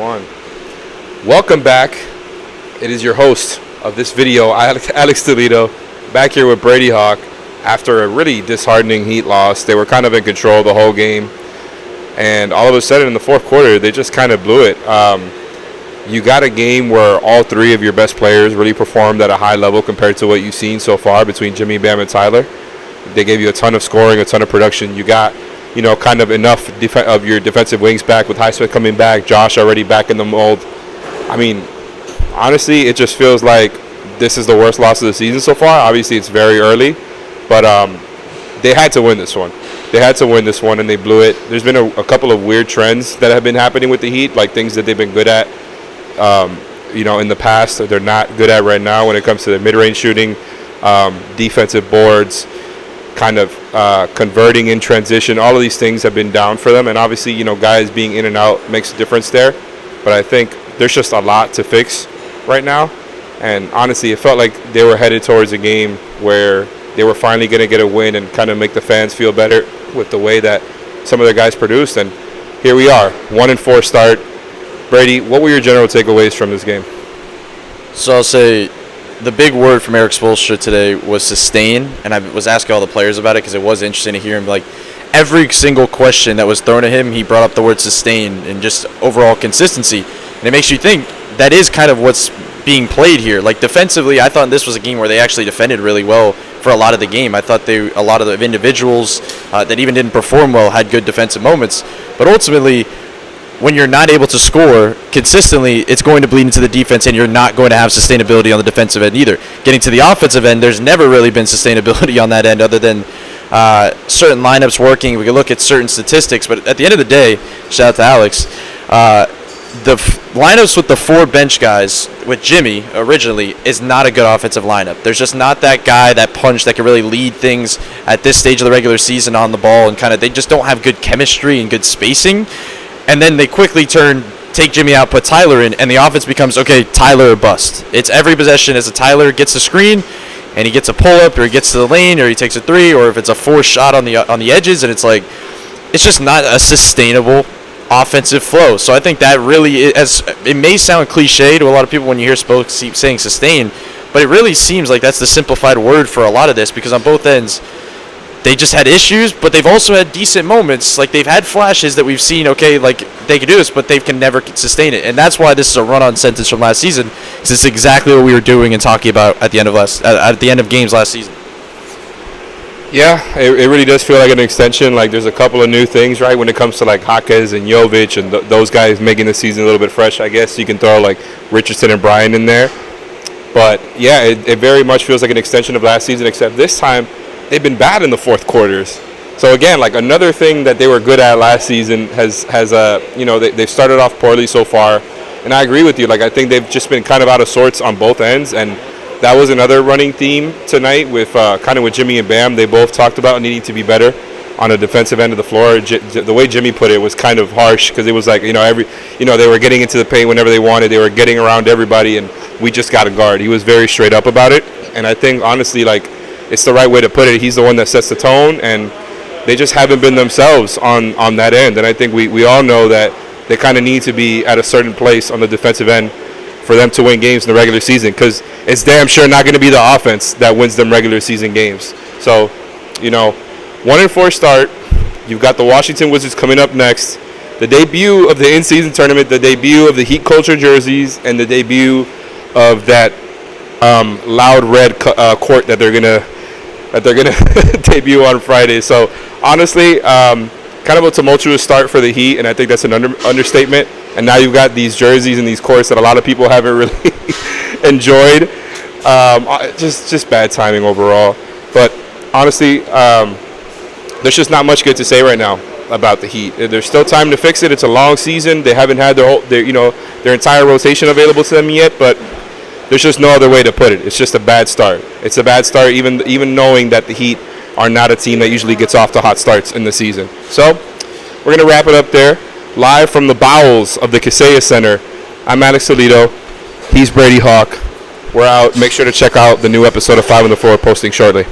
One. Welcome back. It is your host of this video, Alex Toledo, back here with Brady Hawk after a really disheartening Heat loss. They were kind of in control the whole game, and all of a sudden in the fourth quarter, they just kind of blew it. You got a game where all three of your best players really performed at a high level compared to what you've seen so far between Jimmy, Bam, and Tyler. They gave you a ton of scoring, a ton of production. You got kind of enough of your defensive wings back with Highsmith coming back, Josh already back in the mold. I mean, honestly, it just feels like this is the worst loss of the season so far. Obviously, it's very early, but they had to win this one. They had to win this one, and they blew it. There's been a couple of weird trends that have been happening with the Heat, like things that they've been good at, in the past that they're not good at right now when it comes to the mid-range shooting, defensive boards, kind of converting in transition. All of these things have been down for them, and obviously, guys being in and out makes a difference there. But I think there's just a lot to fix right now, and honestly, it felt like they were headed towards a game where they were finally going to get a win and kind of make the fans feel better with the way that some of their guys produced. And here we are, 1-4 start. Brady, what were your general takeaways from this game? So I'll say the big word from Eric Spoelstra today was sustain, and I was asking all the players about it because it was interesting to hear him. Like, every single question that was thrown at him, he brought up the word sustain and just overall consistency. And it makes you think that is kind of what's being played here. Like, defensively, I thought this was a game where they actually defended really well for a lot of the game. I thought a lot of the individuals that even didn't perform well had good defensive moments. But ultimately, when you're not able to score consistently, it's going to bleed into the defense, and you're not going to have sustainability on the defensive end either. Getting to the offensive end, there's never really been sustainability on that end other than certain lineups working. We can look at certain statistics, but at the end of the day, shout out to Alex, the lineups with the four bench guys with Jimmy originally is not a good offensive lineup. There's just not that guy, that punch that can really lead things at this stage of the regular season on the ball, and they just don't have good chemistry and good spacing. And then they quickly take Jimmy out, put Tyler in, and the offense becomes, okay, Tyler or bust. It's every possession as a Tyler gets the screen, and he gets a pull-up, or he gets to the lane, or he takes a three, or if it's a forced shot on the edges, and it's just not a sustainable offensive flow. So I think that really, it may sound cliche to a lot of people when you hear Spoke saying sustain, but it really seems like that's the simplified word for a lot of this, because on both ends, they just had issues, but they've also had decent moments. Like, they've had flashes that we've seen, okay, like, they can do this, but they can never sustain it. And that's why this is a run-on sentence from last season, because it's exactly what we were doing and talking about at the end of games last season. Yeah, it really does feel like an extension. Like, there's a couple of new things, right, when it comes to, like, Jaquez and Jovic and those guys making the season a little bit fresh. I guess you can throw, like, Richardson and Bryan in there. But, yeah, it very much feels like an extension of last season, except this time they've been bad in the fourth quarters. So again, like, another thing that they were good at last season has they've started off poorly so far. And I agree with you. Like, I think they've just been kind of out of sorts on both ends. And that was another running theme tonight with with Jimmy and Bam. They both talked about needing to be better on the defensive end of the floor. The way Jimmy put it was kind of harsh, because it was like, they were getting into the paint whenever they wanted. They were getting around everybody, and we just got to guard. He was very straight up about it. And I think, honestly, like, it's the right way to put it. He's the one that sets the tone, and they just haven't been themselves on that end. And I think we all know that they kind of need to be at a certain place on the defensive end for them to win games in the regular season, because it's damn sure not going to be the offense that wins them regular season games. So, 1-4 start. You've got the Washington Wizards coming up next. The debut of the in-season tournament, the debut of the Heat Culture jerseys, and the debut of that loud red court that they're gonna debut on Friday. So honestly, kind of a tumultuous start for the Heat, and I think that's an understatement. And now you've got these jerseys and these courts that a lot of people haven't really enjoyed. Just bad timing overall. But honestly, there's just not much good to say right now about the Heat. There's still time to fix it. It's a long season. They haven't had their entire rotation available to them yet, but there's just no other way to put it. It's just a bad start. It's a bad start, even knowing that the Heat are not a team that usually gets off to hot starts in the season. So we're going to wrap it up there. Live from the bowels of the Kaseya Center, I'm Alex Toledo. He's Brady Hawk. We're out. Make sure to check out the new episode of 5 on the Floor posting shortly.